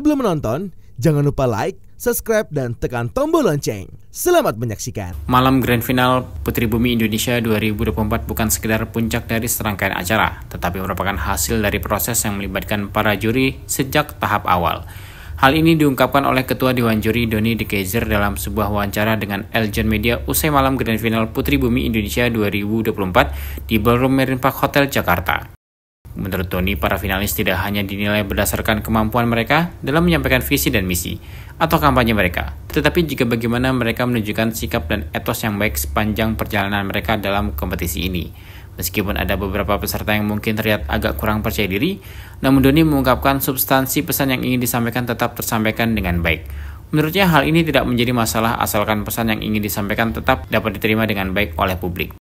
Sebelum menonton, jangan lupa like, subscribe, dan tekan tombol lonceng. Selamat menyaksikan. Malam Grand Final Putri Bumi Indonesia 2024 bukan sekedar puncak dari serangkaian acara, tetapi merupakan hasil dari proses yang melibatkan para juri sejak tahap awal. Hal ini diungkapkan oleh Ketua Dewan Juri Doni De Keyzer dalam sebuah wawancara dengan Eljon Media usai malam Grand Final Putri Bumi Indonesia 2024 di Ballroom Marine Park Hotel Jakarta. Menurut Doni, para finalis tidak hanya dinilai berdasarkan kemampuan mereka dalam menyampaikan visi dan misi atau kampanye mereka, tetapi juga bagaimana mereka menunjukkan sikap dan etos yang baik sepanjang perjalanan mereka dalam kompetisi ini. Meskipun ada beberapa peserta yang mungkin terlihat agak kurang percaya diri, namun Doni mengungkapkan substansi pesan yang ingin disampaikan tetap tersampaikan dengan baik. Menurutnya hal ini tidak menjadi masalah asalkan pesan yang ingin disampaikan tetap dapat diterima dengan baik oleh publik.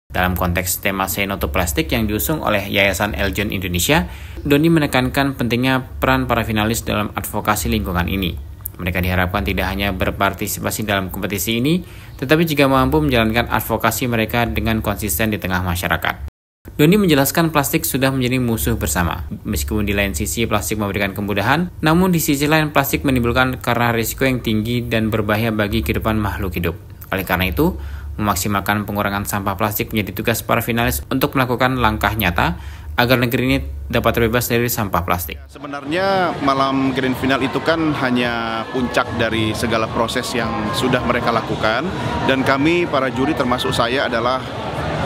Dalam konteks tema Say No to Plastic yang diusung oleh Yayasan Eljon Indonesia, Doni menekankan pentingnya peran para finalis dalam advokasi lingkungan ini. Mereka diharapkan tidak hanya berpartisipasi dalam kompetisi ini, tetapi juga mampu menjalankan advokasi mereka dengan konsisten di tengah masyarakat. Doni menjelaskan plastik sudah menjadi musuh bersama. Meskipun di lain sisi plastik memberikan kemudahan, namun di sisi lain plastik menimbulkan karena risiko yang tinggi dan berbahaya bagi kehidupan makhluk hidup. Oleh karena itu, memaksimalkan pengurangan sampah plastik menjadi tugas para finalis untuk melakukan langkah nyata agar negeri ini dapat terbebas dari sampah plastik. Sebenarnya malam Grand Final itu kan hanya puncak dari segala proses yang sudah mereka lakukan, dan kami para juri termasuk saya adalah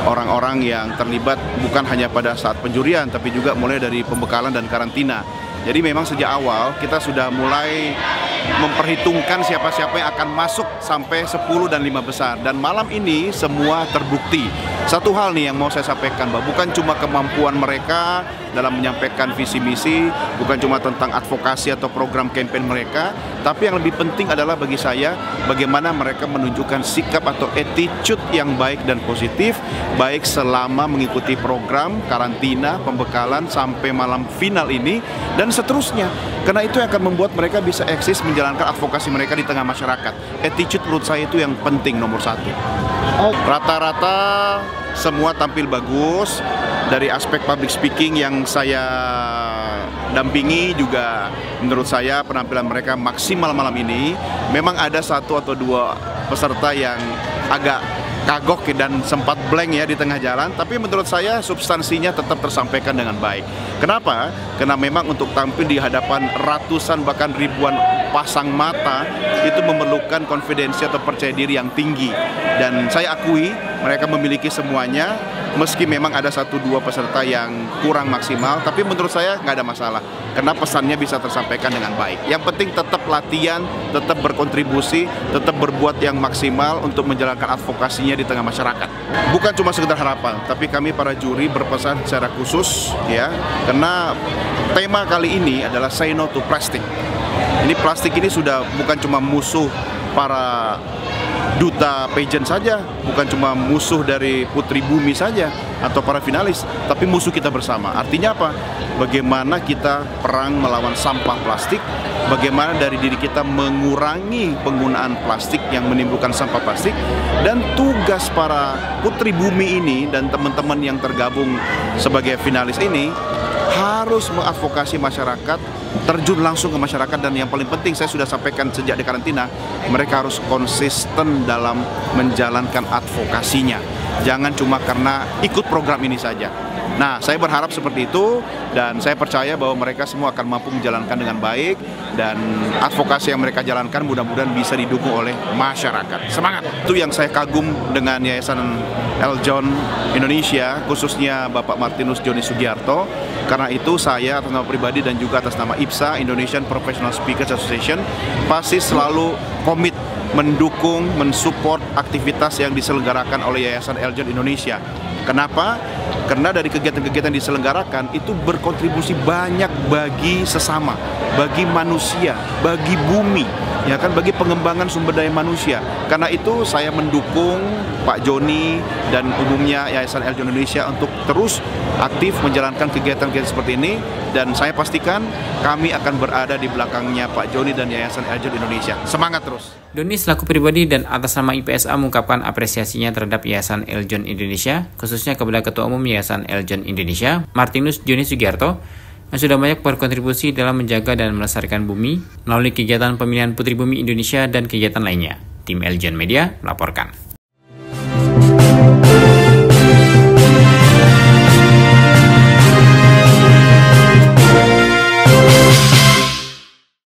orang-orang yang terlibat bukan hanya pada saat penjurian tapi juga mulai dari pembekalan dan karantina. Jadi memang sejak awal kita sudah mulai memperhitungkan siapa-siapa yang akan masuk sampai 10 dan 5 besar. Dan malam ini semua terbukti. Satu hal nih yang mau saya sampaikan, bahwa bukan cuma kemampuan mereka dalam menyampaikan visi misi, bukan cuma tentang advokasi atau program campaign mereka, tapi yang lebih penting adalah bagi saya bagaimana mereka menunjukkan sikap atau attitude yang baik dan positif, baik selama mengikuti program karantina, pembekalan sampai malam final ini dan seterusnya. Karena itu yang akan membuat mereka bisa eksis menjalankan advokasi mereka di tengah masyarakat. Attitude menurut saya itu yang penting nomor satu. Rata-rata semua tampil bagus. Dari aspek public speaking yang saya dampingi juga menurut saya penampilan mereka maksimal malam ini. Memang ada satu atau dua peserta yang agak kagok dan sempat blank ya di tengah jalan, tapi menurut saya substansinya tetap tersampaikan dengan baik. Kenapa? Karena memang untuk tampil di hadapan ratusan bahkan ribuan pasang mata itu memerlukan konfidensi atau percaya diri yang tinggi, dan saya akui mereka memiliki semuanya. Meski memang ada 1-2 peserta yang kurang maksimal, tapi menurut saya nggak ada masalah karena pesannya bisa tersampaikan dengan baik. Yang penting tetap latihan, tetap berkontribusi, tetap berbuat yang maksimal untuk menjalankan advokasinya di tengah masyarakat. Bukan cuma sekedar harapan, tapi kami para juri berpesan secara khusus ya, karena tema kali ini adalah Say No to Plastic. Ini plastik ini sudah bukan cuma musuh para duta pageant saja, bukan cuma musuh dari Putri Bumi saja atau para finalis, tapi musuh kita bersama. Artinya apa? Bagaimana kita perang melawan sampah plastik, bagaimana dari diri kita mengurangi penggunaan plastik yang menimbulkan sampah plastik, dan tugas para Putri Bumi ini dan teman-teman yang tergabung sebagai finalis ini harus mengadvokasi masyarakat, terjun langsung ke masyarakat, dan yang paling penting saya sudah sampaikan sejak di karantina, mereka harus konsisten dalam menjalankan advokasinya. Jangan cuma karena ikut program ini saja. Nah, saya berharap seperti itu, dan saya percaya bahwa mereka semua akan mampu menjalankan dengan baik, dan advokasi yang mereka jalankan mudah-mudahan bisa didukung oleh masyarakat. Semangat! Itu yang saya kagum dengan Yayasan Eljon Indonesia, khususnya Bapak Martinus Joni Sugiarto. Karena itu saya atas nama pribadi dan juga atas nama IPSA, Indonesian Professional Speakers Association, pasti selalu komit mendukung, mensupport aktivitas yang diselenggarakan oleh Yayasan Eljon Indonesia. Kenapa? Karena dari kegiatan-kegiatan yang diselenggarakan itu berkontribusi banyak bagi sesama, bagi manusia, bagi bumi, ya kan, bagi pengembangan sumber daya manusia. Karena itu saya mendukung Pak Joni dan umumnya Yayasan Eljon Indonesia untuk terus aktif menjalankan kegiatan-kegiatan seperti ini, dan saya pastikan kami akan berada di belakangnya Pak Joni dan Yayasan Eljon Indonesia. Semangat terus! Doni selaku pribadi dan atas nama IPSA mengungkapkan apresiasinya terhadap Yayasan Eljon Indonesia, khususnya kepada Ketua Umum Yayasan Eljon Indonesia, Martinus Joni Sugiarto, yang sudah banyak berkontribusi dalam menjaga dan melestarikan bumi melalui kegiatan pemilihan Putri Bumi Indonesia dan kegiatan lainnya. Tim Eljon Media melaporkan.